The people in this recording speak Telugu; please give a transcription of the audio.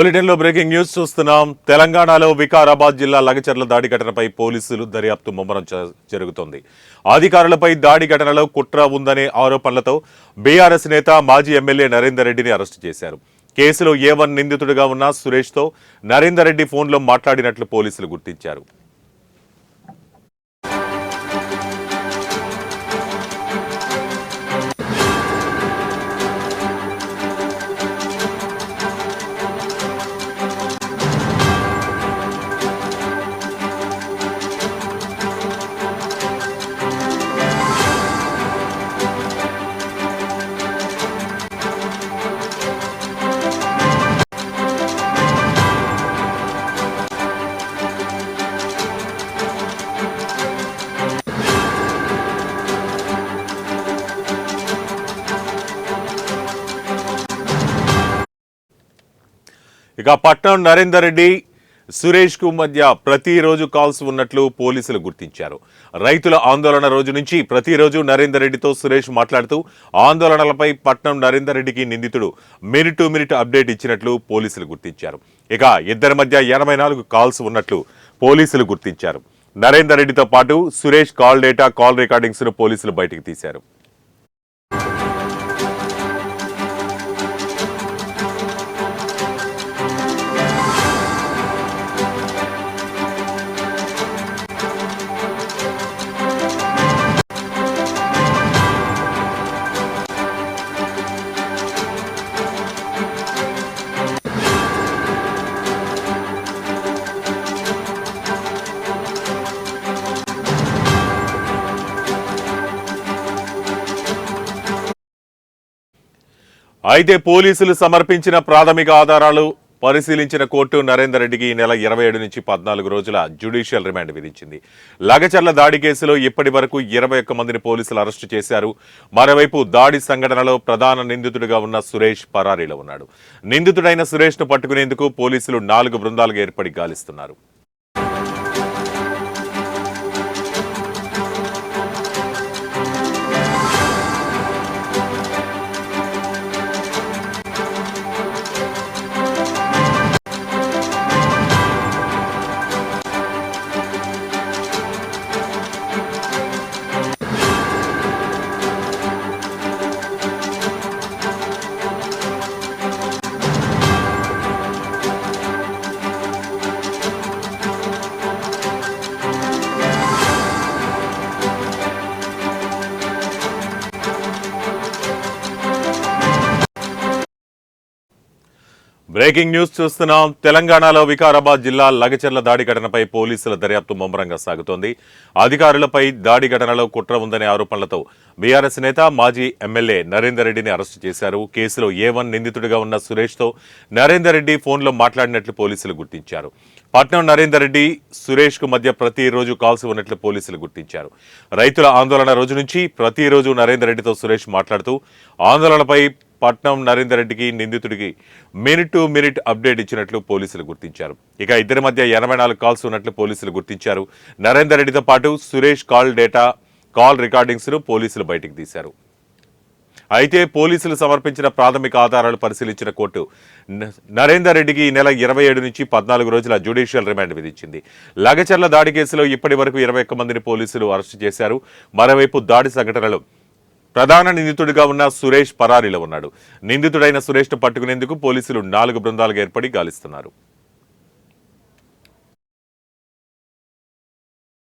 బులెటిన్లో బ్రేకింగ్ న్యూస్ చూస్తున్నాం. తెలంగాణలో వికారాబాద్ జిల్లా లగచర్ల దాడి ఘటనపై పోలీసులు దర్యాప్తు ముమ్మరం జరుగుతోంది. అధికారులపై దాడి ఘటనలో కుట్ర ఉందనే ఆరోపణలతో బీఆర్ఎస్ నేత మాజీ ఎమ్మెల్యే నరేందర్ రెడ్డిని అరెస్టు చేశారు. కేసులో A1 నిందితుడిగా ఉన్న సురేష్తో నరేందర్ రెడ్డి ఫోన్లో మాట్లాడినట్లు పోలీసులు గుర్తించారు. ఇక పట్నం నరేందర్ రెడ్డి సురేష్ కు మధ్య ప్రతిరోజు కాల్స్ ఉన్నట్లు పోలీసులు గుర్తించారు. రైతుల ఆందోళన రోజు నుంచి ప్రతిరోజు నరేందర్ రెడ్డితో సురేష్ మాట్లాడుతూ ఆందోళనలపై పట్నం నరేందర్ రెడ్డికి నిందితుడు మినిట్ టు మినిట్ అప్డేట్ ఇచ్చినట్లు పోలీసులు గుర్తించారు. ఇక ఇద్దరి మధ్య 84 కాల్స్ ఉన్నట్లు పోలీసులు గుర్తించారు. నరేందర్ రెడ్డితో పాటు Suresh call data, call recordings ను పోలీసులు బయటకు తీశారు. అయితే పోలీసులు సమర్పించిన ప్రాథమిక ఆధారాలు పరిశీలించిన కోర్టు నరేందర్ రెడ్డికి ఈ నెల 27 నుంచి 14 రోజుల జ్యుడిషియల్ రిమాండ్ విధించింది. లగచర్ల దాడి కేసులో ఇప్పటి వరకు 21 మందిని పోలీసులు అరెస్టు చేశారు. మరోవైపు దాడి సంఘటనలో ప్రధాన నిందితుడిగా ఉన్న సురేష్ పరారీలో ఉన్నాడు. నిందితుడైన సురేష్ ను పట్టుకునేందుకు పోలీసులు 4 బృందాలుగా ఏర్పడి గాలిస్తున్నారు. బ్రేకింగ్ న్యూస్ చూస్తున్నాం. తెలంగాణలో వికారాబాద్ జిల్లా లగచర్ల దాడి ఘటనపై పోలీసుల దర్యాప్తు ముమ్మరంగా సాగుతోంది. అధికారులపై దాడి ఘటనలో కుట్ర ఉందనే ఆరోపణలతో బీఆర్ఎస్ నేత మాజీ ఎమ్మెల్యే నరేందర్ రెడ్డిని అరెస్టు చేశారు. కేసులో A1 నిందితుడిగా ఉన్న సురేష్తో నరేందర్ రెడ్డి ఫోన్లో మాట్లాడినట్లు పోలీసులు గుర్తించారు. పట్నం నరేందర్ రెడ్డి సురేష్ కు మధ్య ప్రతిరోజు కాల్స్ ఉన్నట్లు పోలీసులు గుర్తించారు. రైతుల ఆందోళన రోజు నుంచి ప్రతిరోజు నరేందర్ రెడ్డితో సురేష్ మాట్లాడుతూ ఆందోళనపై పట్నం నరేందర్ రెడ్డికి నిందితుడికి మినిట్ టు మినిట్ అప్డేట్ ఇచ్చినట్లు పోలీసులు గుర్తించారు. ఇక ఇద్దరి మధ్య 84 కాల్స్ ఉన్నట్లు పోలీసులు గుర్తించారు. నరేందర్ రెడ్డితో పాటు Suresh call data, call recordings ను పోలీసులు బయటకు తీశారు. అయితే పోలీసులు సమర్పించిన ప్రాథమిక ఆధారాలు పరిశీలించిన కోర్టు నరేందర్ రెడ్డికి ఈ నెల 27 నుంచి 14 రోజుల జ్యుడిషియల్ రిమాండ్ విధించింది. లగచర్ల దాడి కేసులో ఇప్పటి వరకు 21 మందిని పోలీసులు అరెస్టు చేశారు. మరోవైపు దాడి సంఘటనలో ప్రధాన నిందితుడిగా ఉన్న సురేష్ పరారీలో ఉన్నాడు. నిందితుడైన సురేష్ ను పట్టుకునేందుకు పోలీసులు 4 బృందాలుగా ఏర్పడి గాలిస్తున్నారు.